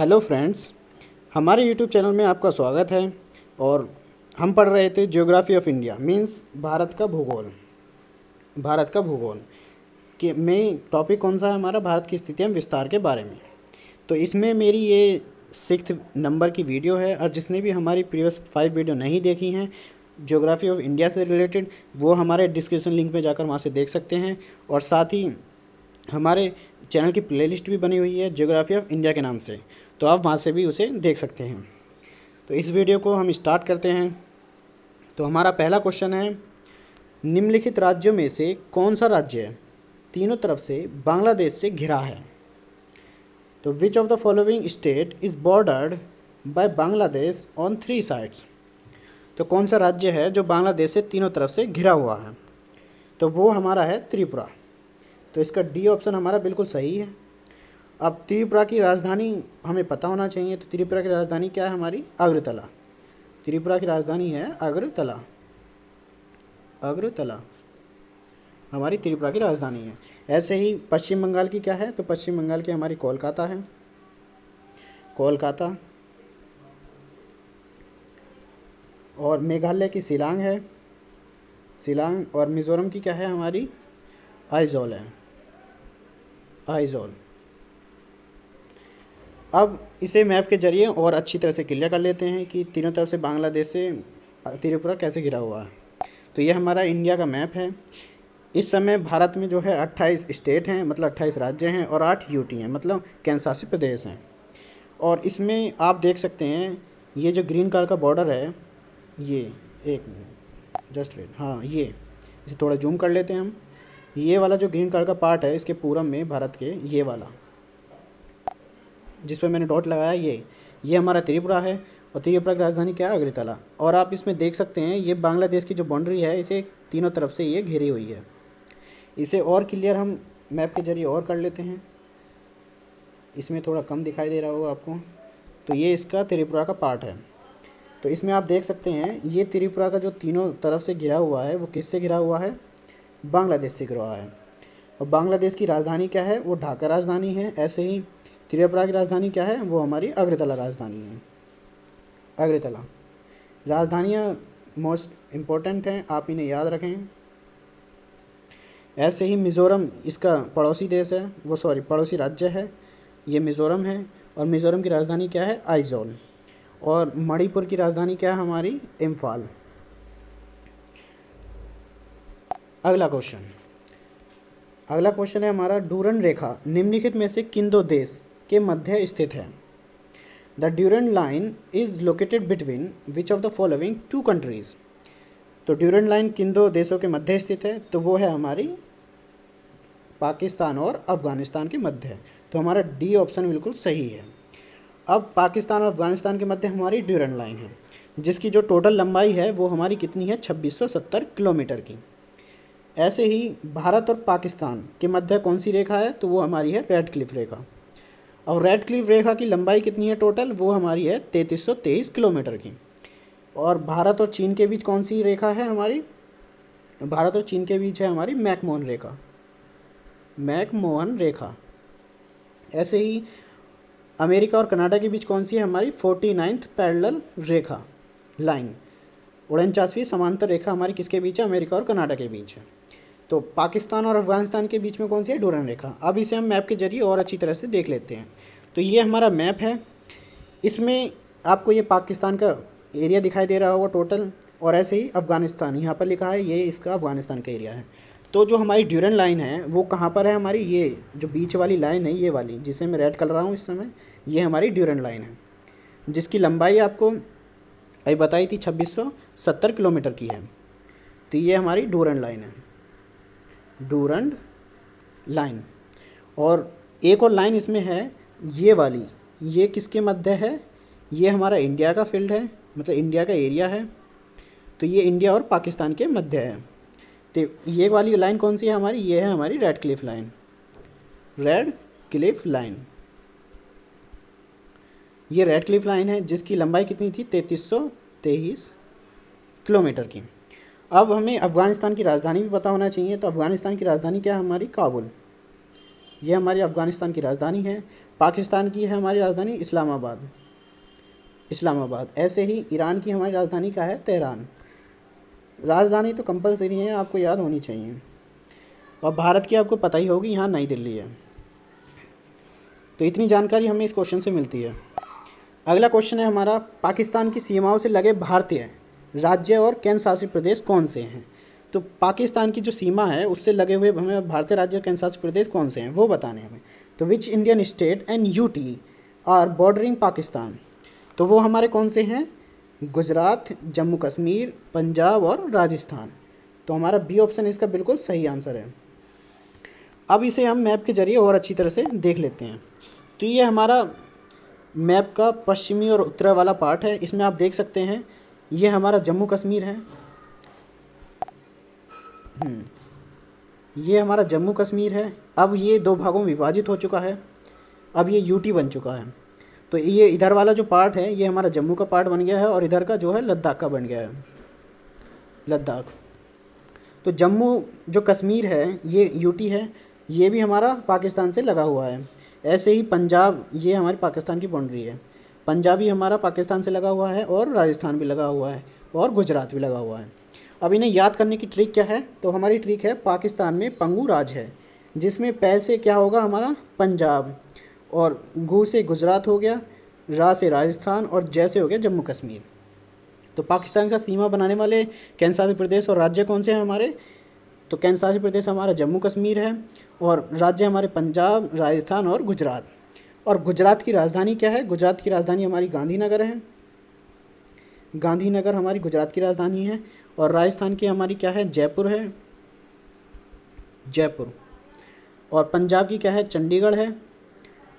Hello friends, हमारे YouTube channel में आपका स्वागत है। और हम पढ़ रहे थे geography of India means Bharat का भूगोल कि में टॉपिक कौन सा है हमारा, भारत की स्थिति एवं विस्तार के बारे में। तो इसमें मेरी ये 6th नंबर की वीडियो है, और जिसने भी हमारी प्रीवियस 5 वीडियो नहीं देखी हैं ज्योग्राफी ऑफ इंडिया से रिलेटेड, वो हमारे डिस्क्रिप्शन लिंक में जाकर वहाँ से देख सकते हैं। और साथ ही हमारे चैनल की प्लेलिस्ट भी बनी हुई है ज्योग्राफी ऑफ इंडिया के नाम से, तो आप वहाँ से भी उसे देख सकते हैं। तो इस वीडियो को हम स्टार्ट करते हैं। तो हमारा पहला क्वेश्चन है, निम्नलिखित राज्यों में से कौन सा राज्य तीनों तरफ से बांग्लादेश से घिरा है? तो which of the following state is bordered by Bangladesh on 3 sides? तो कौन सा राज्य है जो बांग्लादेश से तीनों तरफ से घिरा हुआ है? तो वो हमारा है त्रिपुरा। तो इसका डी ऑप्शन हमारा बिल्कुल सही है। अब त्रिपुरा की राजधानी हमें पता होना चाहिए। तो त्रिपुरा की राजधानी क्या है हमारी? अगरतला। त्रिपुरा की राजधानी है अगरतला। अगरतला हमारी त्रिपुरा की राजधानी है। ऐसे ही पश्चिम बंगाल की क्या है? तो पश्चिम बंगाल की हमारी कोलकाता है, कोलकाता। और मेघालय की शिलांग है, शिलांग। और मिज़ोरम की क्या है हमारी? आइजॉल है, आइजॉल। अब इसे मैप के जरिए और अच्छी तरह से क्लियर कर लेते हैं कि तीनों तरफ से बांग्लादेश से त्रिपुरा कैसे घिरा हुआ है। तो ये हमारा इंडिया का मैप है। इस समय भारत में जो है 28 स्टेट हैं, मतलब 28 राज्य हैं, और 8 यूटी हैं, मतलब केंद्र शासित प्रदेश हैं। और इसमें आप देख सकते हैं ये जो ग्रीन कलर का बॉर्डर है, ये एक मिनट जस्ट वेट, हाँ ये, इसे थोड़ा जूम कर लेते हैं हम। ये वाला जो ग्रीन कलर का पार्ट है इसके पूरब में भारत के, ये वाला जिस पर मैंने डॉट लगाया, ये हमारा त्रिपुरा है। और त्रिपुरा की राजधानी क्या है? अगरतला। और आप इसमें देख सकते हैं ये बांग्लादेश की जो बाउंड्री है, इसे तीनों तरफ से ये घिरी हुई है। इसे और क्लियर हम मैप के जरिए और कर लेते हैं। इसमें थोड़ा कम दिखाई दे रहा होगा आपको। तो ये इसका त्रिपुरा का पार्ट है। तो इसमें आप देख सकते हैं ये त्रिपुरा का जो तीनों तरफ से घिरा हुआ है वो किससे घिरा हुआ है? बांग्लादेश से घिरा हुआ है। और बांग्लादेश की राजधानी क्या है? वो ढाका राजधानी है। ऐसे ही त्रिपुरा की राजधानी क्या है? वो हमारी अगरतला राजधानी है, अगरतला। राजधानियाँ मोस्ट इम्पोर्टेंट हैं, आप इन्हें याद रखें। ऐसे ही मिज़ोरम इसका पड़ोसी देश है, वो सॉरी पड़ोसी राज्य है, ये मिज़ोरम है। और मिज़ोरम की राजधानी क्या है? आइजॉल। और मणिपुर की राजधानी क्या है हमारी? इम्फाल। अगला क्वेश्चन है हमारा, डूरन रेखा निम्नलिखित में से किन दो देश के मध्य स्थित है? The Durand line is located between which of the following 2 countries? तो ड्यूरन लाइन किन दो देशों के मध्य स्थित है? तो वो है हमारी पाकिस्तान और अफगानिस्तान के मध्य है। तो हमारा डी ऑप्शन बिल्कुल सही है। अब पाकिस्तान और अफगानिस्तान के मध्य हमारी ड्यूरन लाइन है, जिसकी जो टोटल लंबाई है वो हमारी कितनी है? 2670 किलोमीटर की। ऐसे ही भारत और पाकिस्तान के मध्य कौन सी रेखा है? तो वो हमारी है रेड क्लिफ रेखा। और रेड क्लिफ रेखा की लंबाई कितनी है टोटल? वो हमारी है 3323 किलोमीटर की। और भारत और चीन के बीच कौन सी रेखा है हमारी? भारत और चीन के बीच है हमारी मैकमोहन रेखा, मैकमोहन रेखा। ऐसे ही अमेरिका और कनाडा के बीच कौन सी है हमारी? 49th पैरेलल रेखा लाइन, 49वीं समांतर रेखा हमारी किसके बीच है? अमेरिका और कनाडा के बीच है। तो पाकिस्तान और अफगानिस्तान के बीच में कौन सी है? डूरन रेखा। अब इसे हम मैप के जरिए और अच्छी तरह से देख लेते हैं। तो ये हमारा मैप है। इसमें आपको ये पाकिस्तान का एरिया दिखाई दे रहा होगा टोटल, और ऐसे ही अफगानिस्तान यहाँ पर लिखा है, ये इसका अफगानिस्तान का एरिया है। तो जो हमारी ड्यूरन लाइन है वो कहाँ पर है हमारी? ये जो बीच वाली लाइन है, ये वाली जिसे मैं रेड कर रहा हूँ इस समय, ये हमारी ड्यूरन लाइन है, जिसकी लंबाई आपको अभी बताई थी 2670 किलोमीटर की है। तो ये हमारी डूरन लाइन है, डूरन लाइन। और एक और लाइन इसमें है ये वाली, ये किसके मध्य है? ये हमारा इंडिया का फील्ड है, मतलब इंडिया का एरिया है। तो ये इंडिया और पाकिस्तान के मध्य है। तो ये वाली लाइन कौन सी है हमारी? ये है हमारी red Cliff line, red Cliff line. ये रेड क्लिफ लाइन है जिसकी लंबाई कितनी थी? 3323 किलोमीटर की। अब हमें अफ़गानिस्तान की राजधानी भी पता होना चाहिए। तो अफ़गानिस्तान की राजधानी क्या है हमारी? काबुल, ये हमारी अफ़गानिस्तान की राजधानी है। पाकिस्तान की है हमारी राजधानी इस्लामाबाद, ऐसे ही ईरान की हमारी राजधानी क्या है, तेहरान। राजधानी तो कंपलसरी है, आपको याद होनी चाहिए। और भारत की आपको पता ही होगी, यहाँ नई दिल्ली है। तो इतनी जानकारी हमें इस क्वेश्चन से मिलती है। अगला क्वेश्चन है हमारा, पाकिस्तान की सीमाओं से लगे भारतीय राज्य और केंद्र शासित प्रदेश कौन से हैं। तो पाकिस्तान की जो सीमा है उससे लगे हुए हमें भारतीय राज्य और केंद्र शासित प्रदेश कौन से हैं वो बताने हैं हमें। तो which Indian state and UT are bordering Pakistan. तो वो हमारे कौन से हैं, गुजरात, जम्मू कश्मीर, पंजाब और राजस्थान। तो हमारा बी ऑप्शन इसका बिल्कुल सही आंसर है। अब इसे हम मैप के जरिए और अच्छी तरह से देख लेते हैं। तो ये हमारा मैप का पश्चिमी और उत्तरी वाला पार्ट है। इसमें आप देख सकते हैं ये हमारा जम्मू कश्मीर है, ये हमारा जम्मू कश्मीर है। अब ये दो भागों में विभाजित हो चुका है, अब ये यूटी बन चुका है। तो ये इधर वाला जो पार्ट है ये हमारा जम्मू का पार्ट बन गया है और इधर का जो है लद्दाख का बन गया है, लद्दाख। तो जम्मू जो कश्मीर है ये यूटी है, ये भी हमारा पाकिस्तान से लगा हुआ है। ऐसे ही पंजाब, ये हमारी पाकिस्तान की बाउंड्री है। पंजाब भी हमारा पाकिस्तान से लगा हुआ है और राजस्थान भी लगा हुआ है और गुजरात भी लगा हुआ है। अब इन्हें याद करने की ट्रिक क्या है, तो हमारी ट्रिक है, पाकिस्तान में पंगू राज है जिसमें पै से क्या होगा हमारा पंजाब, और गू से गुजरात हो गया, रा से राजस्थान और जै से हो गया जम्मू कश्मीर। तो पाकिस्तान के साथ सीमा बनाने वाले केंद्र शासित प्रदेश और राज्य कौन से हैं हमारे, तो केंद्र शासित प्रदेश हमारा जम्मू कश्मीर है और राज्य हमारे पंजाब, राजस्थान और गुजरात। और गुजरात की राजधानी क्या है, गुजरात की राजधानी हमारी गांधीनगर है, गांधीनगर हमारी गुजरात की राजधानी है। और राजस्थान की हमारी क्या है, जयपुर है, जयपुर। और पंजाब की क्या है, चंडीगढ़ है।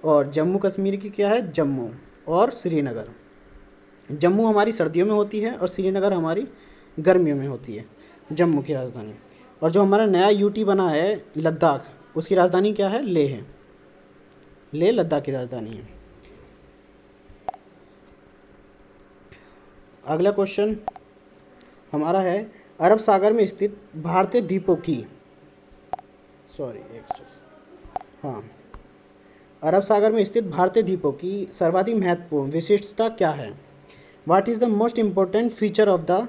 और जम्मू कश्मीर की क्या है, जम्मू और श्रीनगर। जम्मू हमारी सर्दियों में होती है और श्रीनगर हमारी गर्मियों में होती है, जम्मू की राजधानी। और जो हमारा नया यूटी बना है लद्दाख, उसकी राजधानी क्या है, लेह है, लेह लद्दाख की राजधानी है। अगला क्वेश्चन हमारा है, अरब सागर में स्थित भारतीय द्वीपों की, हाँ, अरब सागर में स्थित भारतीय द्वीपों की सर्वाधिक महत्वपूर्ण विशिष्टता क्या है। What is the most important feature of the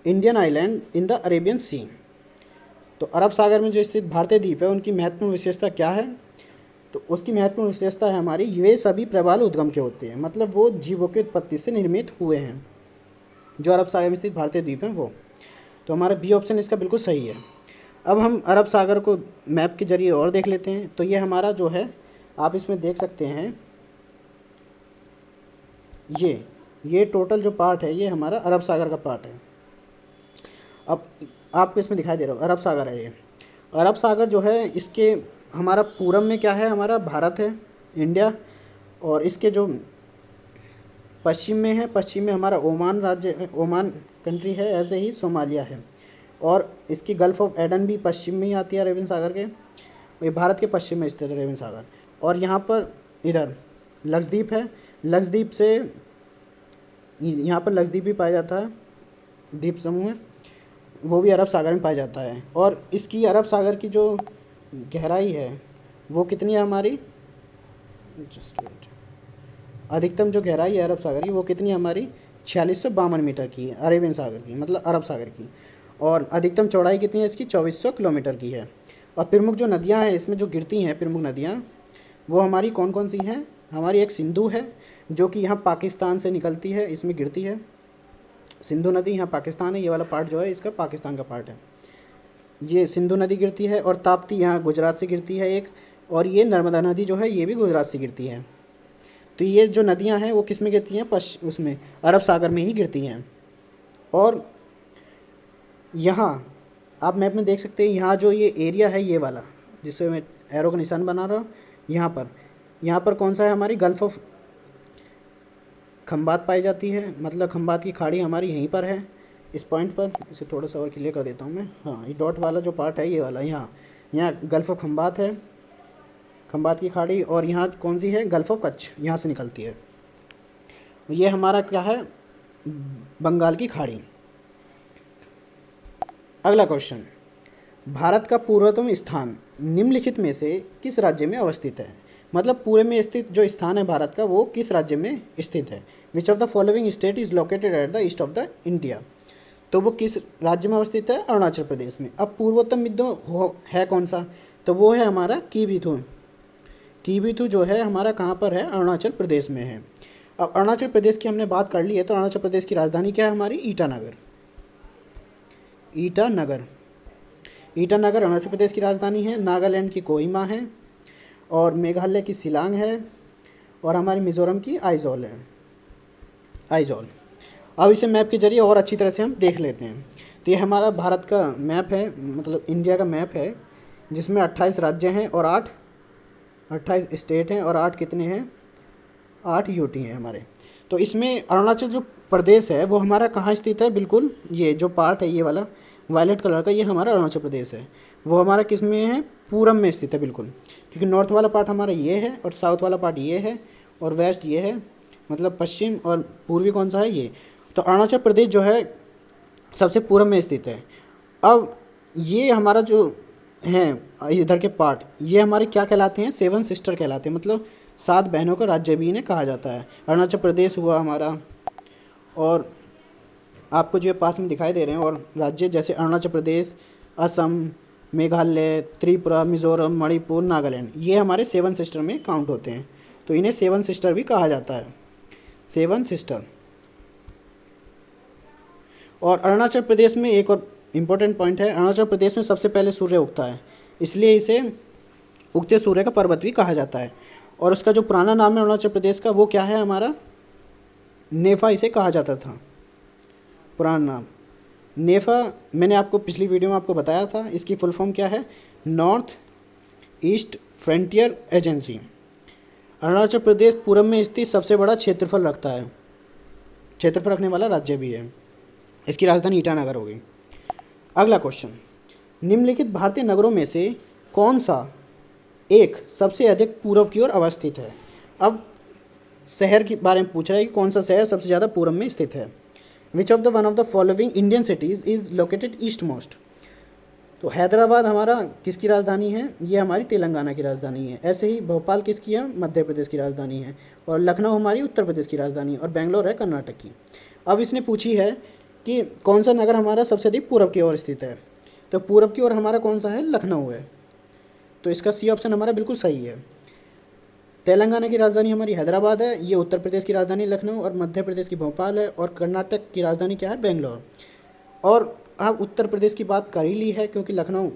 Indian island in the Arabian Sea. तो अरब सागर में जो स्थित भारतीय द्वीप है उनकी महत्वपूर्ण विशेषता क्या है, तो उसकी महत्वपूर्ण विशेषता है हमारी, ये सभी प्रबल उद्गम के होते हैं, मतलब वो जीवों की उत्पत्ति से निर्मित हुए हैं, जो अरब सागर में स्थित भारतीय द्वीप हैं वो। तो हमारा बी ऑप्शन इसका बिल्कुल सही है। अब हम अरब सागर को मैप के जरिए और देख लेते हैं। तो ये हमारा जो है, आप इसमें देख सकते हैं, ये टोटल जो पार्ट है ये हमारा अरब सागर का पार्ट है। अब आपको इसमें दिखाई दे रहा होगा अरब सागर है ये। अरब सागर जो है इसके हमारा पूरब में क्या है, हमारा भारत है, इंडिया। और इसके जो पश्चिम में है, पश्चिम में हमारा ओमान राज्य है, ओमान कंट्री है। ऐसे ही सोमालिया है। और इसकी गल्फ़ ऑफ एडन भी पश्चिम में ही आती है अरेबियन सागर के, ये भारत के पश्चिम में स्थित अरेबियन सागर। और यहाँ पर इधर लक्षद्वीप है, लक्षद्वीप से यहाँ पर लक्षद्वीप भी पाया जाता है, द्वीप समूह है, वो भी अरब सागर में पाया जाता है। और इसकी अरब सागर की जो गहराई है वो कितनी है हमारी, जस्ट वेट, अधिकतम जो गहराई है अरब सागर की वो कितनी है हमारी, 4652 मीटर की है अरेबियन सागर की, मतलब अरब सागर की। और अधिकतम चौड़ाई कितनी है इसकी, 2400 किलोमीटर की है। और प्रमुख जो नदियाँ हैं इसमें जो गिरती हैं, प्रमुख नदियाँ वो हमारी कौन कौन सी हैं, हमारी एक सिंधु है जो कि यहाँ पाकिस्तान से निकलती है, इसमें गिरती है सिंधु नदी, यहाँ पाकिस्तान है, ये वाला पार्ट जो है इसका पाकिस्तान का पार्ट है, ये सिंधु नदी गिरती है। और ताप्ती यहाँ गुजरात से गिरती है एक, और ये नर्मदा नदी जो है ये भी गुजरात से गिरती है। तो ये जो नदियाँ हैं वो किस में गिरती हैं, उसमें अरब सागर में ही गिरती हैं। और यहाँ आप मैप में देख सकते हैं, यहाँ जो ये एरिया है ये वाला जिससे मैं एरो का निशान बना रहा हूँ, यहाँ पर कौन सा है, हमारी गल्फ़ ऑफ खंबात पाई जाती है, मतलब खंबात की खाड़ी हमारी यहीं पर है, इस पॉइंट पर। इसे थोड़ा सा और क्लियर कर देता हूँ मैं, हाँ, ये डॉट वाला जो पार्ट है ये वाला, यहाँ गल्फ़ ऑफ खंबात है, खंबात की खाड़ी। और यहाँ कौन सी है, गल्फ़ ऑफ कच्छ, यहाँ से निकलती है। ये हमारा क्या है, बंगाल की खाड़ी। अगला क्वेश्चन, भारत का पूर्वतम स्थान निम्नलिखित में से किस राज्य में अवस्थित है? मतलब पूरे में स्थित जो स्थान है भारत का वो किस राज्य में स्थित है? विच of the following state is located at the east of the India? तो वो किस राज्य में अवस्थित है? अरुणाचल प्रदेश में। अब पूर्वोत्तम बिंदु है कौन सा? तो वो है हमारा कीबीथु। कीबीथु जो है हमारा कहाँ पर है? अरुणाचल प्रदेश में है। अब अरुणाचल प्रदेश की हमने बात कर ली है, तो अरुणाचल प्रदेश की राजधानी क्या है हमारी? ईटानगर। ईटानगर ईटानगर अरुणाचल प्रदेश की राजधानी है। नागालैंड की कोहिमा है, और मेघालय की शिलांग है, और हमारी मिज़ोरम की आइजॉल है, आइजॉल। अब इसे मैप के जरिए और अच्छी तरह से हम देख लेते हैं। तो ये हमारा भारत का मैप है, मतलब इंडिया का मैप है, जिसमें 28 राज्य हैं और 28 स्टेट हैं, और 8 कितने हैं? 8 यूटी हैं हमारे। तो इसमें अरुणाचल जो प्रदेश है वो हमारा कहाँ स्थित है? बिल्कुल ये जो पार्ट है, ये वाला वायलेट कलर का, ये हमारा अरुणाचल प्रदेश है। वो हमारा किस में है? पूरब में स्थित है बिल्कुल, क्योंकि नॉर्थ वाला पार्ट हमारा ये है, और साउथ वाला पार्ट ये है, और वेस्ट ये है, मतलब पश्चिम, और पूर्वी कौन सा है? ये। तो अरुणाचल प्रदेश जो है सबसे पूरब में स्थित है। अब ये हमारा जो है इधर के पार्ट, ये हमारे क्या कहलाते हैं? 7 सिस्टर कहलाते हैं, मतलब 7 बहनों का राज्य भी इन्हें कहा जाता है। अरुणाचल प्रदेश हुआ हमारा, और आपको जो पास में दिखाई दे रहे हैं और राज्य जैसे अरुणाचल प्रदेश, असम, मेघालय, त्रिपुरा, मिज़ोरम, मणिपुर, नागालैंड, ये हमारे 7 सिस्टर में काउंट होते हैं। तो इन्हें 7 सिस्टर भी कहा जाता है, 7 सिस्टर। और अरुणाचल प्रदेश में एक और इम्पोर्टेंट पॉइंट है, अरुणाचल प्रदेश में सबसे पहले सूर्य उगता है, इसलिए इसे उगते सूर्य का पर्वत भी कहा जाता है। और उसका जो पुराना नाम है अरुणाचल प्रदेश का, वो क्या है हमारा? नेफा इसे कहा जाता था, पुराना नाम नेफा। मैंने आपको पिछली वीडियो में आपको बताया था, इसकी फुल फॉर्म क्या है? North East Frontier Agency. Arunachal Pradesh पूरब में स्थित सबसे बड़ा क्षेत्रफल रखता है, क्षेत्रफल रखने वाला राज्य भी है। इसकी राजधानी ईटानगर होगी। अगला क्वेश्चन, निम्नलिखित भारतीय नगरों में से कौन सा एक सबसे अधिक पूरब की ओर अवस्थित है? अब शहर के बारे में पूछ रहा है कि कौन सा शहर सबसे ज़्यादा पूरब में स्थित है। विच of the one of the following Indian cities is located east most? तो हैदराबाद हमारा किसकी राजधानी है? ये हमारी तेलंगाना की राजधानी है। ऐसे ही भोपाल किसकी है? मध्य प्रदेश की राजधानी है। और लखनऊ हमारी उत्तर प्रदेश की राजधानी है, और बेंगलोर है कर्नाटक की। अब इसने पूछी है कि कौन सा नगर हमारा सबसे अधिक पूरब की ओर स्थित है? तो पूरब की ओर हमारा कौन सा है? लखनऊ है। तो इसका सी ऑप्शन हमारा बिल्कुल सही है। तेलंगाना की राजधानी हमारी हैदराबाद है, ये उत्तर प्रदेश की राजधानी लखनऊ, और मध्य प्रदेश की भोपाल है, और कर्नाटक की राजधानी क्या है? बेंगलोर। और अब उत्तर प्रदेश की बात कर ही ली है, क्योंकि लखनऊ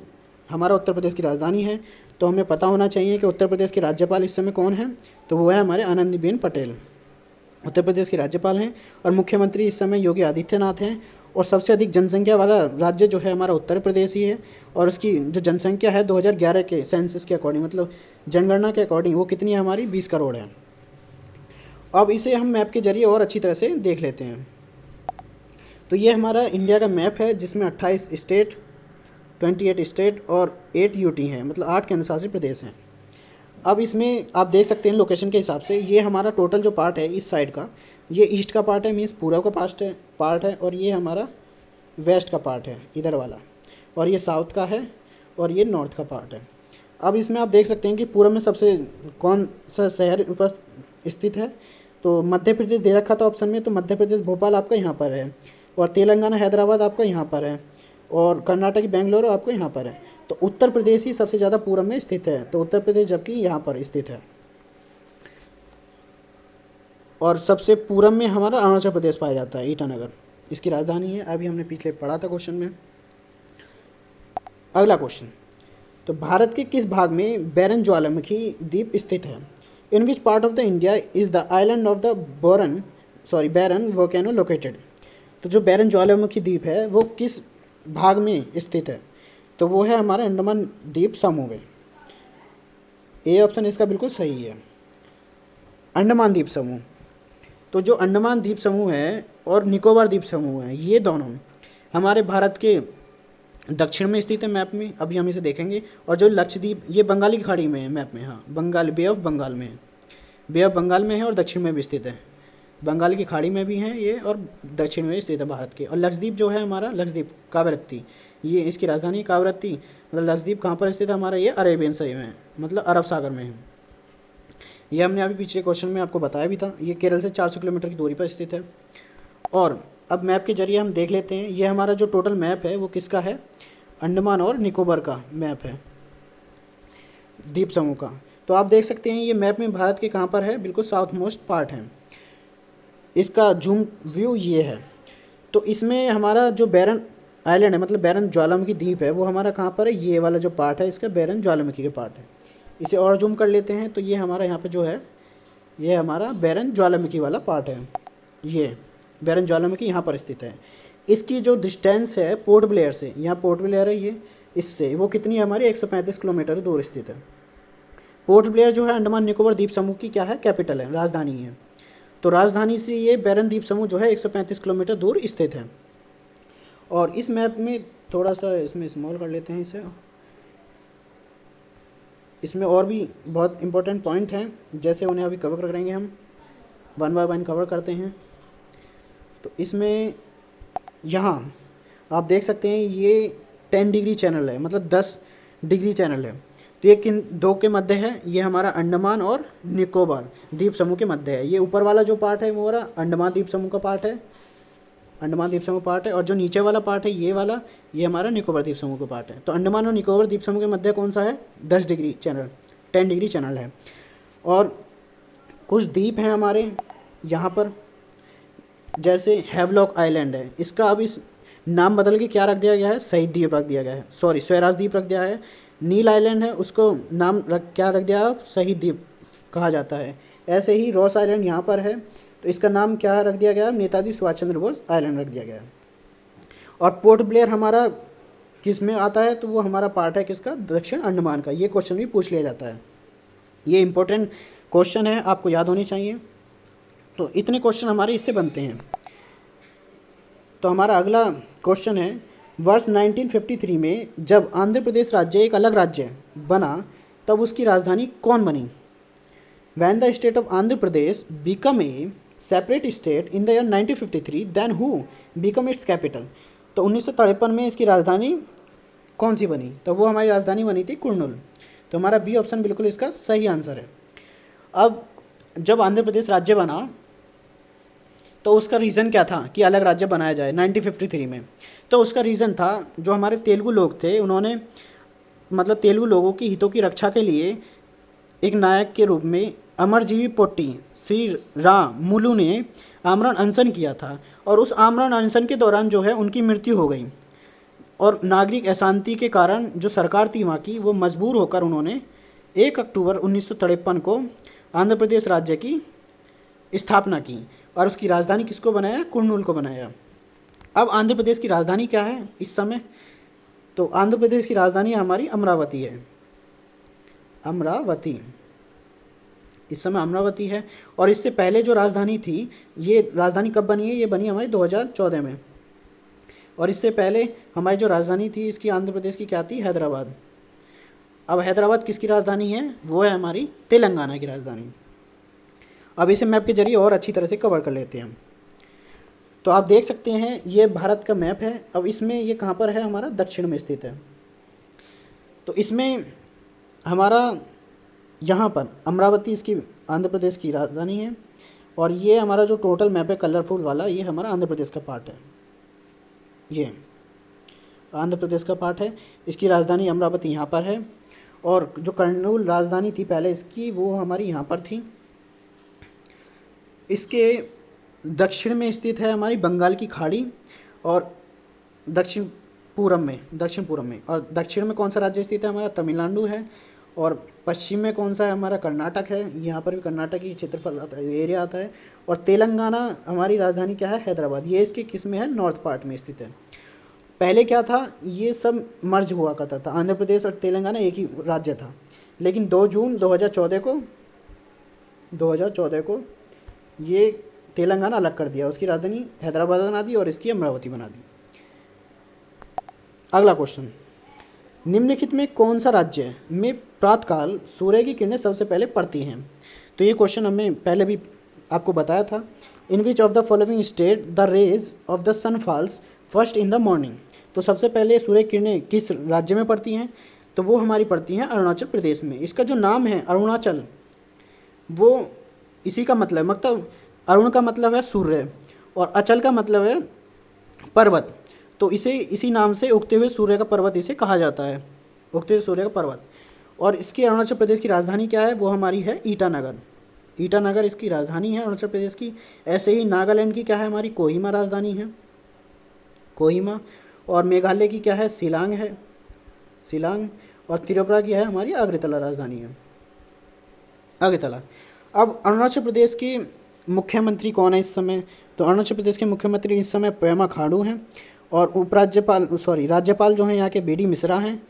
हमारा उत्तर प्रदेश की राजधानी है, तो हमें पता होना चाहिए कि उत्तर प्रदेश के राज्यपाल इस समय कौन है? तो वो है हमारे आनंदीबेन पटेल, उत्तर प्रदेश के राज्यपाल हैं। और मुख्यमंत्री इस समय योगी आदित्यनाथ हैं। और सबसे अधिक जनसंख्या वाला राज्य जो है हमारा उत्तर प्रदेश ही है, और उसकी जो जनसंख्या है 2011 के सेंसस के अकॉर्डिंग, मतलब जनगणना के अकॉर्डिंग, वो कितनी है हमारी? 20 करोड़ है। अब इसे हम मैप के जरिए और अच्छी तरह से देख लेते हैं। तो ये हमारा इंडिया का मैप है, जिसमें 28 स्टेट, 28 स्टेट और 8 यूटी हैं, मतलब 8 केंद्रशासित प्रदेश हैं। अब इसमें आप देख सकते हैं लोकेशन के हिसाब से, ये हमारा टोटल जो पार्ट है इस साइड का, ये ईस्ट का पार्ट है, मीन्स पूर्व का पार्ट है, और ये हमारा वेस्ट का पार्ट है इधर वाला, और ये साउथ का है, और ये नॉर्थ का पार्ट है। अब इसमें आप देख सकते हैं कि पूर्व में सबसे कौन सा शहर स्थित है? तो मध्य प्रदेश दे रखा था ऑप्शन में, तो मध्य प्रदेश भोपाल आपका यहाँ पर है, और तेलंगाना हैदराबाद आपका यहाँ पर है, और कर्नाटक बेंगलोर आपको यहाँ पर है। तो उत्तर प्रदेश ही सबसे ज़्यादा पूरब में स्थित है, तो उत्तर प्रदेश जबकि यहाँ पर स्थित है। और सबसे पूरब में हमारा अरुणाचल प्रदेश पाया जाता है, ईटानगर इसकी राजधानी है। अभी हमने पिछले पढ़ा था क्वेश्चन में। अगला क्वेश्चन, तो भारत के किस भाग में बैरन ज्वालामुखी द्वीप स्थित है? In which part of the India is the island of the Barren volcano located? तो जो बैरन ज्वालामुखी द्वीप है वो किस भाग में स्थित है? तो वो है हमारा अंडमान द्वीप समूह में। ए ऑप्शन इसका बिल्कुल सही है, अंडमान द्वीप समूह। तो जो अंडमान द्वीप समूह है और निकोबार द्वीप समूह है, ये दोनों हमारे भारत के दक्षिण में स्थित है मैप में, अभी हम इसे देखेंगे। और जो लक्षद्वीप, ये बंगाली की खाड़ी में है मैप में, हाँ बंगाल, बे ऑफ बंगाल में है, बे ऑफ बंगाल में है, और दक्षिण में भी स्थित है, बंगाल की खाड़ी में भी है ये, और दक्षिण में स्थित है भारत के। और लक्षद्वीप जो है हमारा, लक्षद्वीप कावरत्ती, ये इसकी राजधानी है कावरत्ती। मतलब लक्षद्वीप कहाँ पर स्थित है हमारा, ये अरेबियन सी में है, मतलब अरब सागर में है। ये हमने अभी पिछले क्वेश्चन में आपको बताया भी था। ये केरल से 400 किलोमीटर की दूरी पर स्थित है। और अब मैप के जरिए हम देख लेते हैं, ये हमारा जो टोटल मैप है वो किसका है, अंडमान और निकोबार का मैप है, द्वीप समूह का। तो आप देख सकते हैं ये मैप में भारत के कहाँ पर है, बिल्कुल साउथ मोस्ट पार्ट है। इसका जूम व्यू ये है। तो इसमें हमारा जो बैरन आइलैंड है, मतलब बैरन ज्वालामुखी द्वीप है, वो हमारा कहाँ पर है, ये वाला जो पार्ट है इसका बैरन ज्वालामुखी के पार्ट है। इसे और जूम कर लेते हैं तो ये हमारा यहाँ पे जो है, ये हमारा बैरन ज्वालामुखी वाला पार्ट है। ये बैरन ज्वालामुखी यहाँ पर स्थित है। इसकी जो डिस्टेंस है पोर्ट ब्लेयर से, यहाँ पोर्ट ब्लेयर है ये, इससे वो कितनी है हमारी 135 किलोमीटर दूर स्थित है। पोर्ट ब्लेयर जो है अंडमान निकोबार द्वीप समूह की क्या है, कैपिटल है, राजधानी है। तो राजधानी से ये बैरन द्वीप समूह जो है 135 किलोमीटर दूर स्थित है। और इस मैप में थोड़ा सा इसमें स्मॉल कर लेते हैं इसे, इसमें और भी बहुत इंपॉर्टेंट पॉइंट हैं, जैसे उन्हें अभी कवर करेंगे हम, वन बाय वन कवर करते हैं। तो इसमें यहाँ आप देख सकते हैं ये 10 डिग्री चैनल है, मतलब 10 डिग्री चैनल है। तो ये किन दो के मध्य है, ये हमारा अंडमान और निकोबार द्वीप समूह के मध्य है। ये ऊपर वाला जो पार्ट है वो हमारा अंडमान द्वीप समूह का पार्ट है, अंडमान द्वीप समूह पार्ट है। और जो नीचे वाला पार्ट है ये वाला, ये हमारा निकोबार द्वीप समूह का पार्ट है। तो अंडमान और निकोबार द्वीप समूह के मध्य कौन सा है, 10 डिग्री चैनल, 10 डिग्री चैनल है। और कुछ द्वीप हैं हमारे यहाँ पर, जैसे हैवलॉक आइलैंड है, इसका अब इस नाम बदल के क्या रख दिया गया है, शहीद द्वीप रख दिया गया है, सॉरी स्वराज द्वीप रख दिया है। नील आइलैंड है, उसको नाम क्या रख दिया, शहीद द्वीप कहा जाता है। ऐसे ही रॉस आइलैंड यहाँ पर है, तो इसका नाम क्या रख दिया गया, नेताजी सुभाष चंद्र बोस आइलैंड रख दिया गया है। और पोर्ट ब्लेयर हमारा किस में आता है, तो वो हमारा पार्ट है किसका, दक्षिण अंडमान का। ये क्वेश्चन भी पूछ लिया जाता है, ये इंपॉर्टेंट क्वेश्चन है, आपको याद होनी चाहिए। तो इतने क्वेश्चन हमारे इससे बनते हैं। तो हमारा अगला क्वेश्चन है, वर्ष 1953 में जब आंध्र प्रदेश राज्य एक अलग राज्य बना तब उसकी राजधानी कौन बनी। When the state of Andhra Pradesh became a separate state in the year 1953, then who became its capital? तो 1953 में इसकी राजधानी कौन सी बनी, तो वो हमारी राजधानी बनी थी कुर्नूल। तो हमारा बी ऑप्शन बिल्कुल इसका सही आंसर है। अब जब आंध्र प्रदेश राज्य बना तो उसका रीज़न क्या था कि अलग राज्य बनाया जाए 1953 में, तो उसका रीज़न था जो हमारे तेलुगु लोग थे, उन्होंने मतलब तेलुगु लोगों की हितों की रक्षा के लिए एक नायक के रूप में अमरजीवी पोट्टी श्री रामुलु ने आमरण अनशन किया था। और उस आमरण अनशन के दौरान जो है उनकी मृत्यु हो गई, और नागरिक अशांति के कारण जो सरकार थी वहाँ की, वो मजबूर होकर उन्होंने 1 अक्टूबर 1953 को आंध्र प्रदेश राज्य की स्थापना की, और उसकी राजधानी किसको बनाया, कुर्नूल को बनाया। अब आंध्र प्रदेश की राजधानी क्या है इस समय, तो आंध्र प्रदेश की राजधानी हमारी अमरावती है, अमरावती इस समय अमरावती है। और इससे पहले जो राजधानी थी, ये राजधानी कब बनी है, ये बनी हमारी 2014 में। और इससे पहले हमारी जो राजधानी थी इसकी आंध्र प्रदेश की क्या थी, हैदराबाद। अब हैदराबाद किसकी राजधानी है, वो है हमारी तेलंगाना की राजधानी। अब इसे मैप के जरिए और अच्छी तरह से कवर कर लेते हैं हम। तो आप देख सकते हैं ये भारत का मैप है। अब इसमें ये कहाँ पर है, हमारा दक्षिण में स्थित है। तो इसमें हमारा यहाँ पर अमरावती इसकी आंध्र प्रदेश की राजधानी है, और ये हमारा जो टोटल मैप है कलरफुल वाला, ये हमारा आंध्र प्रदेश का पार्ट है, ये आंध्र प्रदेश का पार्ट है। इसकी राजधानी अमरावती यहाँ पर है, और जो कुर्नूल राजधानी थी पहले इसकी, वो हमारी यहाँ पर थी। इसके दक्षिण में स्थित है हमारी बंगाल की खाड़ी, और दक्षिण पूरब में, और दक्षिण में कौन सा राज्य स्थित है, हमारा तमिलनाडु है। और पश्चिम में कौन सा है, हमारा कर्नाटक है, यहाँ पर भी कर्नाटक की क्षेत्रफल आता है, एरिया आता है। और तेलंगाना हमारी राजधानी क्या है, हैदराबाद। ये इसके किस में है, नॉर्थ पार्ट में स्थित है। पहले क्या था, ये सब मर्ज हुआ करता था, आंध्र प्रदेश और तेलंगाना एक ही राज्य था। लेकिन 2 जून 2014 को ये तेलंगाना अलग कर दिया, उसकी राजधानी हैदराबाद बना दी और इसकी अमरावती बना दी। अगला क्वेश्चन, निम्नलिखित में कौन सा राज्य में प्रातःकाल सूर्य की किरणें सबसे पहले पड़ती हैं। तो ये क्वेश्चन हमने पहले भी आपको बताया था। In which of the following state the rays of the sun falls first in the morning. तो सबसे पहले सूर्य किरणें किस राज्य में पड़ती हैं, तो वो हमारी पड़ती हैं अरुणाचल प्रदेश में। इसका जो नाम है अरुणाचल, वो इसी का मतलब अरुण का मतलब है सूर्य और अचल का मतलब है पर्वत, तो इसे इसी नाम से उगते हुए सूर्य का पर्वत इसे कहा जाता है, उगते हुए सूर्य का पर्वत। और इसकी अरुणाचल प्रदेश की राजधानी क्या है, वो हमारी है ईटानगर। ईटानगर इसकी राजधानी है अरुणाचल प्रदेश की। ऐसे ही नागालैंड की क्या है, हमारी कोहिमा राजधानी है, कोहिमा। और मेघालय की क्या है, शिलांग है, शिलांग। और त्रिपुरा की है हमारी अगरतला राजधानी है, अगरतला। अब अरुणाचल प्रदेश के मुख्यमंत्री कौन है इस समय, तो अरुणाचल प्रदेश के मुख्यमंत्री इस समय पेमा खांडू हैं और राज्यपाल जो हैं यहाँ के बी.डी. मिश्रा हैं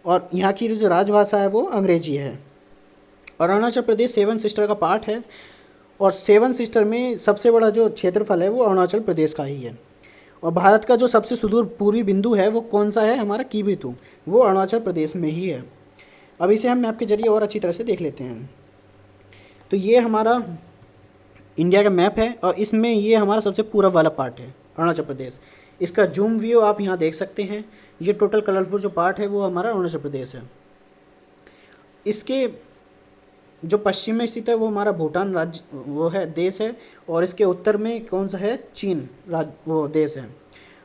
और यहाँ की जो राजभाषा है वो अंग्रेजी है। और अरुणाचल प्रदेश 7 सिस्टर का पार्ट है और 7 सिस्टर में सबसे बड़ा जो क्षेत्रफल है वो अरुणाचल प्रदेश का ही है। और भारत का जो सबसे सुदूर पूर्वी बिंदु है वो कौन सा है, हमारा कीबीतु, वो अरुणाचल प्रदेश में ही है। अब इसे हम मैप के जरिए और अच्छी तरह से देख लेते हैं। तो ये हमारा इंडिया का मैप है और इसमें ये हमारा सबसे पूरब वाला पार्ट है अरुणाचल प्रदेश। इसका जूम व्यू आप यहाँ देख सकते हैं। ये टोटल कलरफुल जो पार्ट है वो हमारा अरुणाचल प्रदेश है। इसके जो पश्चिम में स्थित है वो हमारा भूटान राज्य वो है, देश है। और इसके उत्तर में कौन सा है, चीन वो देश है।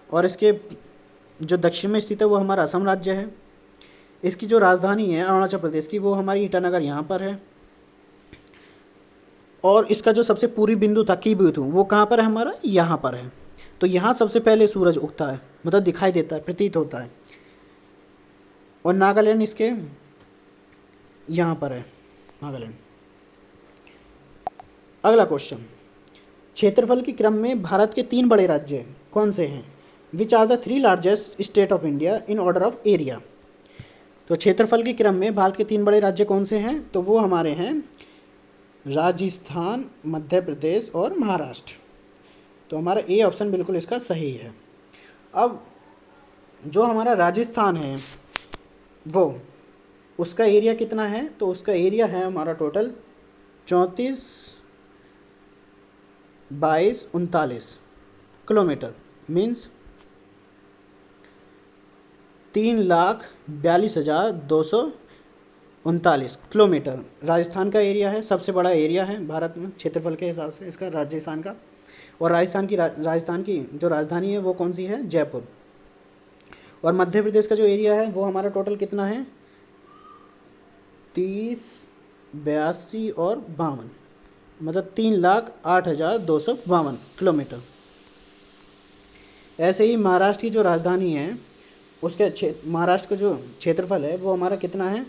और इसके जो दक्षिण में स्थित है वो हमारा असम राज्य है। इसकी जो राजधानी है अरुणाचल प्रदेश की वो हमारी ईटानगर यहाँ पर है। और इसका जो सबसे पूर्वी बिंदु था कीबीतु, वो कहाँ पर है, हमारा यहाँ पर है। तो यहाँ सबसे पहले सूरज उगता है, मतलब दिखाई देता है, प्रतीत होता है। और नागालैंड इसके यहाँ पर है, नागालैंड। अगला क्वेश्चन, क्षेत्रफल के क्रम में भारत के 3 बड़े राज्य कौन से हैं, which are the 3 largest state of India in order of area. तो क्षेत्रफल के क्रम में भारत के 3 बड़े राज्य कौन से हैं, तो वो हमारे हैं राजस्थान, मध्य प्रदेश और महाराष्ट्र। तो हमारा ए ऑप्शन बिल्कुल इसका सही है। अब जो हमारा राजस्थान है वो उसका एरिया कितना है, तो उसका एरिया है हमारा total 34,22,39 kilometre, means 3,42,239 kilometre Rajasthan का एरिया है। सबसे बड़ा एरिया है भारत में क्षेत्रफल के हिसाब से इसका, राजस्थान का। और राजस्थान की जो राजधानी है वो कौन सी है, जयपुर। और मध्य प्रदेश का जो एरिया है वो हमारा टोटल कितना है, 30, 82 और 52, मतलब 3,08,252 किलोमीटर। ऐसे ही महाराष्ट्र की जो राजधानी है उसके महाराष्ट्र का जो क्षेत्रफल है वो हमारा कितना है,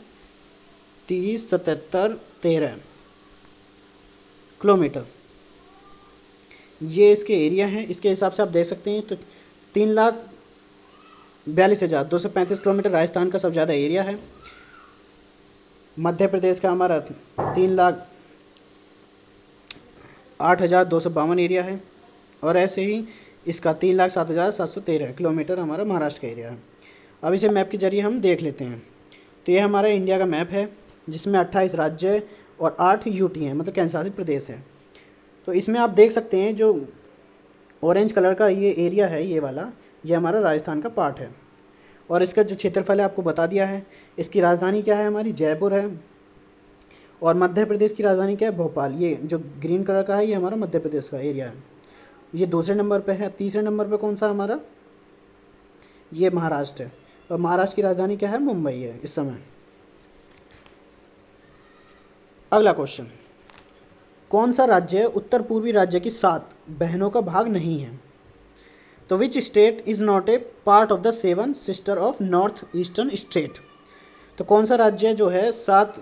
30, 77, 13 किलोमीटर। ये इसके एरिया हैं। इसके हिसाब से आप देख सकते हैं तो 3,42,235 किलोमीटर राजस्थान का सबसे ज़्यादा एरिया है। मध्य प्रदेश का हमारा 3,08,252 एरिया है। और ऐसे ही इसका 3,07,713 किलोमीटर हमारा महाराष्ट्र का एरिया है। अब इसे मैप के जरिए हम देख लेते हैं। तो ये हमारा इंडिया का मैप है जिसमें 28 राज्य और 8 यूटी हैं, मतलब केंद्रशासित प्रदेश है। तो इसमें आप देख सकते हैं जो ऑरेंज कलर का ये एरिया है, ये वाला, ये हमारा राजस्थान का पार्ट है। और इसका जो क्षेत्रफल है आपको बता दिया है। इसकी राजधानी क्या है, हमारी जयपुर है। और मध्य प्रदेश की राजधानी क्या है, भोपाल। ये जो ग्रीन कलर का है ये हमारा मध्य प्रदेश का एरिया है। ये दूसरे नंबर पे है। तीसरे नंबर पे कौन सा हमारा, ये महाराष्ट्र है। और महाराष्ट्र की राजधानी क्या है, मुंबई है इस समय। अगला क्वेश्चन, कौन सा राज्य उत्तर पूर्वी राज्य की 7 बहनों का भाग नहीं है। तो which state is not a part of the 7 sister of north eastern state. तो कौन सा राज्य जो है 7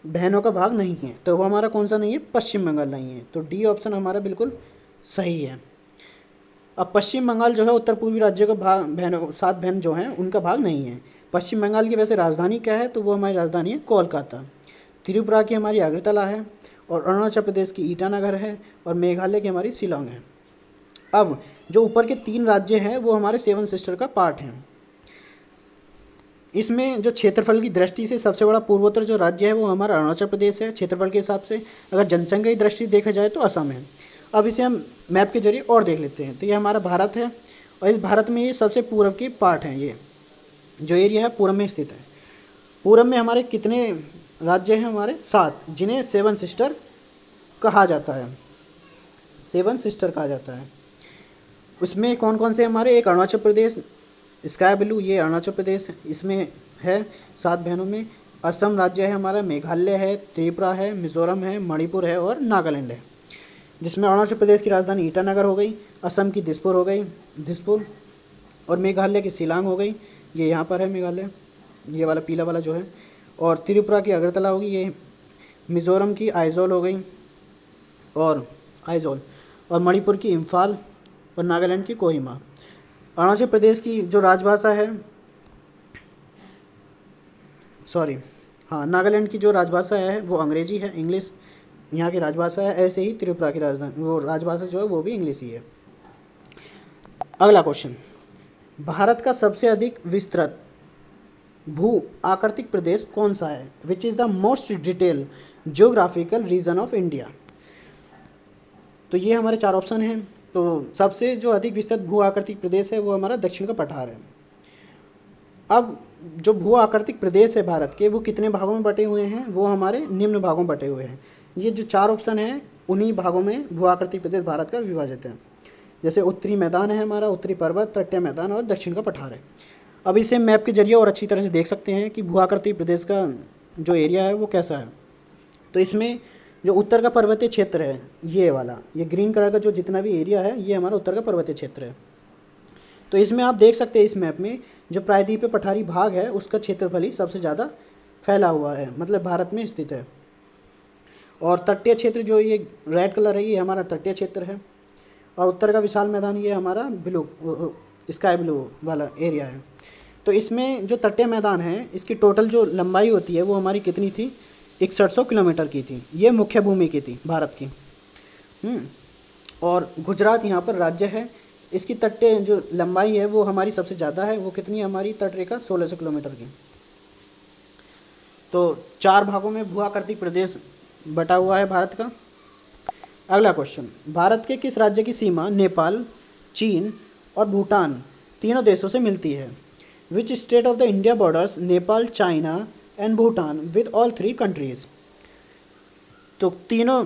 बहनों का भाग नहीं है, तो वो हमारा कौन सा नहीं है, पश्चिम बंगाल नहीं है। तो डी ऑप्शन हमारा बिल्कुल सही है। अब पश्चिम बंगाल जो है उत्तर पूर्वी राज्यों का भाग, बहनों 7 बहन जो हैं उनका भाग नहीं है। पश्चिम बंगाल की वैसे राजधानी क्या है, तो वो हमारी राजधानी है कोलकाता। त्रिपुरा की हमारी अगरतला है। और अरुणाचल प्रदेश की ईटानगर है। और मेघालय की हमारी शिलांग है। अब जो ऊपर के 3 राज्य हैं वो हमारे 7 सिस्टर का पार्ट हैं। इसमें जो क्षेत्रफल की दृष्टि से सबसे बड़ा पूर्वोत्तर जो राज्य है वो हमारा अरुणाचल प्रदेश है क्षेत्रफल के हिसाब से। अगर जनसंख्या की दृष्टि देखा जाए तो असम है। अब इसे हम मैप के जरिए और देख लेते हैं। तो ये हमारा भारत है और इस भारत में ये सबसे पूर्व की पार्ट है। ये जो एरिया है पूर्व में स्थित है। पूर्व में हमारे कितने राज्य हैं? हमारे 7, जिन्हें 7 सिस्टर कहा जाता है। 7 सिस्टर कहा जाता है। उसमें कौन कौन से हमारे? एक अरुणाचल प्रदेश, स्काई ब्लू, ये अरुणाचल प्रदेश इसमें है 7 बहनों में। असम राज्य है हमारा, मेघालय है, त्रिपुरा है, मिजोरम है, मणिपुर है और नागालैंड है। जिसमें अरुणाचल प्रदेश की राजधानी ईटानगर हो गई, असम की दिसपुर हो गई, दिसपुर, और मेघालय की शिलांग हो गई, ये यहाँ पर है मेघालय, ये वाला पीला वाला जो है। और त्रिपुरा की अगरतला होगी, ये मिज़ोरम की आइजोल हो गई और आइजोल, और मणिपुर की इम्फाल और नागालैंड की कोहिमा। अरुणाचल प्रदेश की जो राजभाषा है, नागालैंड की जो राजभाषा है वो अंग्रेजी है, इंग्लिश यहाँ की राजभाषा है। ऐसे ही त्रिपुरा की राजधानी वो राजभाषा जो है वो भी इंग्लिश ही है। अगला क्वेश्चन, भारत का सबसे अधिक विस्तृत भू आकृतिक प्रदेश कौन सा है? Which is the most detail geographical region of India. तो ये हमारे 4 ऑप्शन हैं। तो सबसे जो अधिक विस्तृत भू आकृतिक प्रदेश है वो हमारा दक्षिण का पठार है। अब जो भू आकृतिक प्रदेश है भारत के, वो कितने भागों में बटे हुए हैं? वो हमारे निम्न भागों में बटे हुए हैं। ये जो 4 ऑप्शन हैं उन्हीं भागों में भू आकृतिक प्रदेश भारत का विभाजित है। जैसे उत्तरी मैदान है हमारा, उत्तरी पर्वत, तटीय मैदान और दक्षिण का पठार है। अब इसे मैप के जरिए और अच्छी तरह से देख सकते हैं कि भू आकृतिक प्रदेश का जो एरिया है वो कैसा है। तो इसमें जो उत्तर का पर्वतीय क्षेत्र है, ये वाला, ये ग्रीन कलर का जो जितना भी एरिया है ये हमारा उत्तर का पर्वतीय क्षेत्र है। तो इसमें आप देख सकते हैं इस मैप में जो प्रायद्वीपीय पठारी भाग है उसका क्षेत्रफल ही सबसे ज़्यादा फैला हुआ है, मतलब भारत में स्थित है। और तटीय क्षेत्र जो ये रेड कलर है ये हमारा तटीय क्षेत्र है। और उत्तर का विशाल मैदान ये हमारा ब्लू, स्काई ब्लू वाला एरिया है। तो इसमें जो तटीय मैदान है इसकी टोटल जो लंबाई होती है वो हमारी कितनी थी? 6100 किलोमीटर की थी। ये मुख्य भूमि की थी भारत की। और गुजरात यहाँ पर राज्य है, इसकी तटीय जो लंबाई है वो हमारी सबसे ज़्यादा है। वो कितनी है हमारी तटरेखा? 1600 किलोमीटर की। तो 4 भागों में भू आकृतिक प्रदेश बटा हुआ है भारत का। अगला क्वेश्चन, भारत के किस राज्य की सीमा नेपाल, चीन और भूटान तीनों देशों से मिलती है? Which state of the India borders Nepal, China and Bhutan with all 3 countries. तो तीनों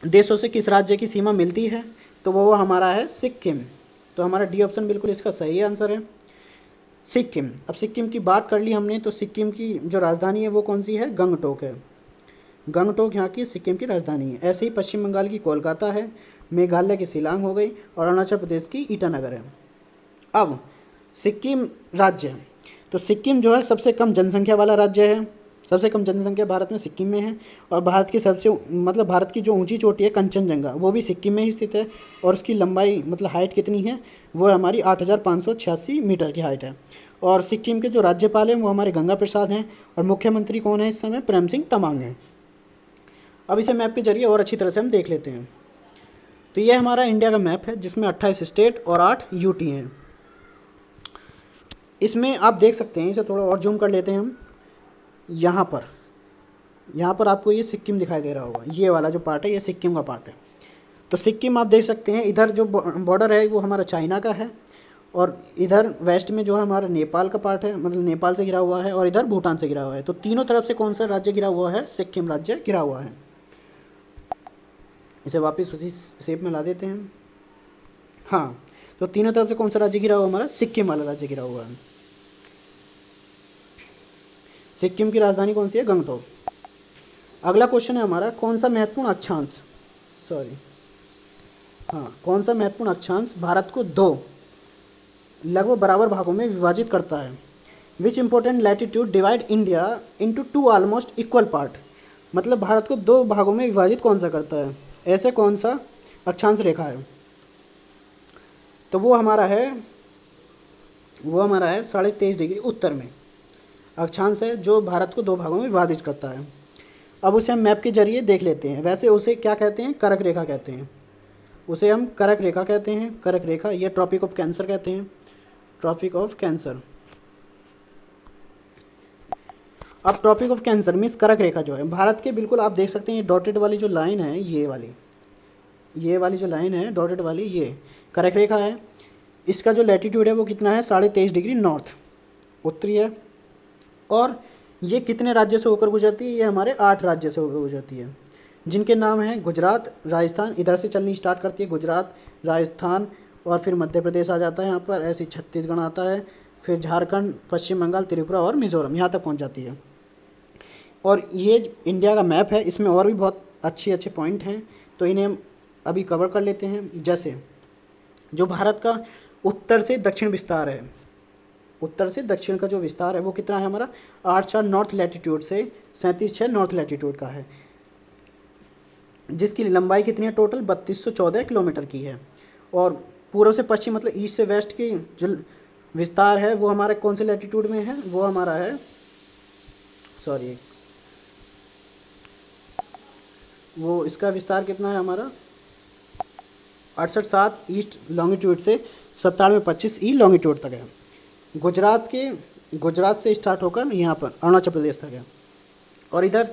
देशों से किस राज्य की सीमा मिलती है? तो वो हमारा है सिक्किम। तो हमारा डी ऑप्शन बिल्कुल इसका सही आंसर है, सिक्किम। अब सिक्किम की बात कर ली हमने, तो सिक्किम की जो राजधानी है वो कौन सी है? गंगटोक है। गंगटोक यहाँ की सिक्किम की राजधानी है। ऐसे ही पश्चिम बंगाल की कोलकाता है, मेघालय की शिलांग हो गई और अरुणाचल प्रदेश की ईटानगर है। अब सिक्किम राज्य, तो सिक्किम जो है सबसे कम जनसंख्या वाला राज्य है। सबसे कम जनसंख्या भारत में सिक्किम में है। और भारत की सबसे मतलब भारत की जो ऊंची चोटी है कंचनजंगा, वो भी सिक्किम में ही स्थित है। और उसकी लंबाई मतलब हाइट कितनी है? वो हमारी 8586 मीटर की हाइट है। और सिक्किम के जो राज्यपाल हैं वो हमारे गंगा प्रसाद हैं। और मुख्यमंत्री कौन है इस समय? प्रेम सिंह तमांग हैं। अब इसे मैप के जरिए और अच्छी तरह से हम देख लेते हैं। तो ये हमारा इंडिया का मैप है जिसमें 28 स्टेट और 8 यूटी हैं। इसमें आप देख सकते हैं, इसे थोड़ा और जूम कर लेते हैं हम। यहाँ पर आपको ये सिक्किम दिखाई दे रहा होगा, ये वाला जो पार्ट है ये सिक्किम का पार्ट है। तो सिक्किम आप देख सकते हैं, इधर जो बॉर्डर है वो हमारा चाइना का है। और इधर वेस्ट में जो है हमारा नेपाल का पार्ट है, मतलब नेपाल से घिरा हुआ है। और इधर भूटान से घिरा हुआ है। तो तीनों तरफ से कौन सा राज्य घिरा हुआ है? सिक्किम राज्य घिरा हुआ है। इसे वापस उसी शेप में ला देते हैं। हाँ, तो तीनों तरफ से कौन सा राज्य घिरा हुआ? हमारा सिक्किम वाला राज्य घिरा हुआ है। सिक्किम की राजधानी कौन सी है? गंगटोक। अगला क्वेश्चन है हमारा, कौन सा महत्वपूर्ण अक्षांश कौन सा महत्वपूर्ण अक्षांश भारत को 2 लगभग बराबर भागों में विभाजित करता है? Which important latitude divide India into 2 almost equal part. मतलब भारत को 2 भागों में विभाजित कौन सा करता है? ऐसे कौन सा अक्षांश रेखा है? तो वो हमारा है 23.5 डिग्री उत्तर में अक्षांश है जो भारत को 2 भागों में विभाजित करता है। अब उसे हम मैप के जरिए देख लेते हैं। वैसे उसे क्या कहते हैं? करक रेखा कहते हैं। उसे हम करक रेखा कहते हैं। करक रेखा, ये ट्रॉपिक ऑफ कैंसर कहते हैं, ट्रॉपिक ऑफ कैंसर। अब ट्रॉपिक ऑफ कैंसर मीन्स करक रेखा जो है भारत के बिल्कुल आप देख सकते हैं, ये डॉटेड वाली जो लाइन है, ये वाली जो लाइन है डॉटेड वाली, ये करक रेखा है। इसका जो लैटीट्यूड है वो कितना है, 23.5 डिग्री नॉर्थ उत्तरी है। और ये कितने राज्य से होकर गुजरती है, ये हमारे 8 राज्य से होकर गुजरती है, जिनके नाम हैं गुजरात, राजस्थान, इधर से चलनी स्टार्ट करती है गुजरात, राजस्थान, और फिर मध्य प्रदेश आ जाता है यहाँ पर, ऐसे छत्तीसगढ़ आता है, फिर झारखंड, पश्चिम बंगाल, त्रिपुरा और मिज़ोरम यहाँ तक पहुँच जाती है। और ये इंडिया का मैप है, इसमें और भी बहुत अच्छे अच्छे पॉइंट हैं, तो इन्हें हम अभी कवर कर लेते हैं। जैसे जो भारत का उत्तर से दक्षिण विस्तार है, उत्तर से दक्षिण का जो विस्तार है वो कितना है हमारा, 8 नॉर्थ लैटीट्यूड से 37 नॉर्थ लैटीट्यूड का है, जिसकी लंबाई कितनी है टोटल 3214 किलोमीटर की है। और पूर्व से पश्चिम मतलब ईस्ट से वेस्ट की जो विस्तार है वो हमारे कौन से लैटीट्यूड में है, वो हमारा है, सॉरी, वो इसका विस्तार कितना है हमारा 68.7 ईस्ट लॉन्गिट्यूड से 97.25 ई लॉन्गिट्यूड तक है। गुजरात से स्टार्ट होकर यहाँ पर अरुणाचल प्रदेश तक है, और इधर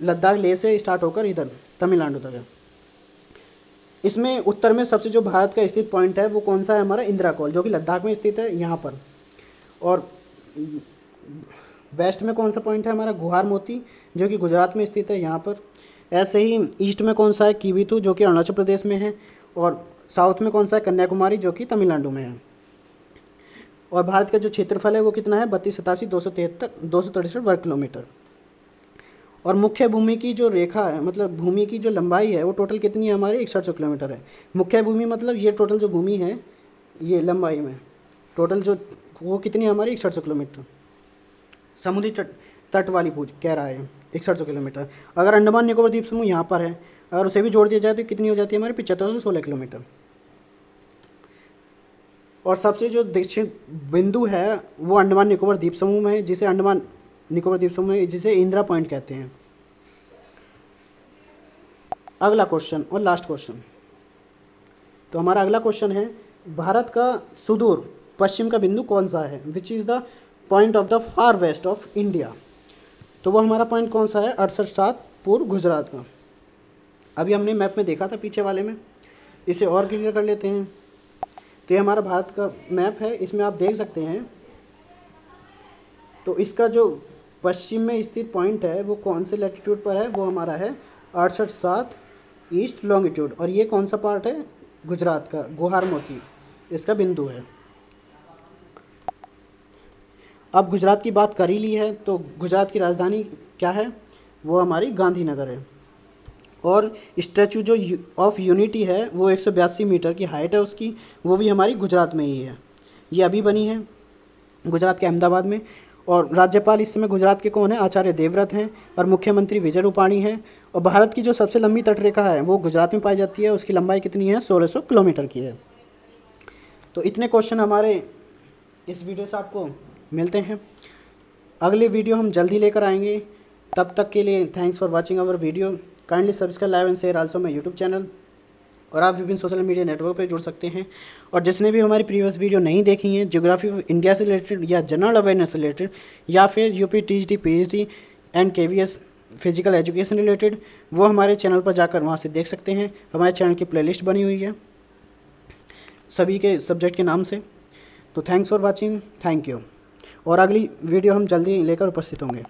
लद्दाख लेह से स्टार्ट होकर इधर तमिलनाडु तक है। इसमें उत्तर में सबसे जो भारत का स्थित पॉइंट है वो कौन सा है हमारा, इंदिरा कॉल, जो कि लद्दाख में स्थित है यहाँ पर। और वेस्ट में कौन सा पॉइंट है हमारा, गुहार मोती, जो कि गुजरात में स्थित है यहाँ पर। ऐसे ही ईस्ट में कौन सा है, कीवीतू, जो कि अरुणाचल प्रदेश में है। और साउथ में कौन सा है, कन्याकुमारी, जो कि तमिलनाडु में है। और भारत का जो क्षेत्रफल है वो कितना है, 32,87,263 वर्ग किलोमीटर। और मुख्य भूमि की जो रेखा है, मतलब भूमि की जो लंबाई है वो टोटल कितनी है हमारी, 6100 किलोमीटर है। मुख्य भूमि मतलब ये टोटल जो भूमि है, ये लंबाई में टोटल जो वो कितनी है हमारी, 6100 किलोमीटर। समुद्री तट वाली भूज कह रहा है 6100 किलोमीटर। अगर अंडमान निकोबार द्वीप समूह यहाँ पर है, अगर उसे भी जोड़ दिया जाए तो कितनी हो जाती है हमारी, 7516 किलोमीटर। और सबसे जो दक्षिण बिंदु है वो अंडमान निकोबार द्वीप समूह में है, जिसे अंडमान निकोबार द्वीप समूह में, जिसे इंदिरा पॉइंट कहते हैं। अगला क्वेश्चन और लास्ट क्वेश्चन, तो हमारा अगला क्वेश्चन है, भारत का सुदूर पश्चिम का बिंदु कौन सा है, which is the point of the far waste of India. तो वो हमारा पॉइंट कौन सा है, 68.7 पूर्व गुजरात का। अभी हमने मैप में देखा था पीछे वाले में, इसे और क्लियर कर लेते हैं। तो ये हमारा भारत का मैप है, इसमें आप देख सकते हैं। तो इसका जो पश्चिम में स्थित पॉइंट है वो कौन से लैटीट्यूड पर है, वो हमारा है 68.7 ईस्ट लॉन्गिट्यूड। और ये कौन सा पार्ट है, गुजरात का, गुहार मोती इसका बिंदु है। अब गुजरात की बात कर ही ली है, तो गुजरात की राजधानी क्या है, वो हमारी गांधीनगर है। और स्टैचू जो ऑफ यूनिटी है वो 182 मीटर की हाइट है उसकी, वो भी हमारी गुजरात में ही है। ये अभी बनी है गुजरात के अहमदाबाद में। और राज्यपाल इस समय गुजरात के कौन है, आचार्य देवव्रत हैं। और मुख्यमंत्री विजय रूपाणी हैं। और भारत की जो सबसे लंबी तटरेखा है वो गुजरात में पाई जाती है, उसकी लंबाई कितनी है, 1600 किलोमीटर की है। तो इतने क्वेश्चन हमारे इस वीडियो से आपको मिलते हैं। अगले वीडियो हम जल्दी लेकर आएंगे। तब तक के लिए thanks for watching our video. Kindly subscribe, live and share also my YouTube channel. और आप विभिन्न सोशल मीडिया नेटवर्क पर जुड़ सकते हैं। और जिसने भी हमारी प्रीवियस वीडियो नहीं देखी हैं, ज्योग्राफी ऑफ इंडिया से रिलेटेड या जनरल अवेयरनेस से रिलेटेड, या फिर UP TGT PhD and KVS physical education related, वो हमारे चैनल पर जाकर वहाँ से देख सकते हैं। हमारे चैनल की प्लेलिस्ट बनी हुई है सभी के सब्जेक्ट के नाम से। तो thanks for watching, thank you. और अगली वीडियो हम जल्दी लेकर उपस्थित होंगे।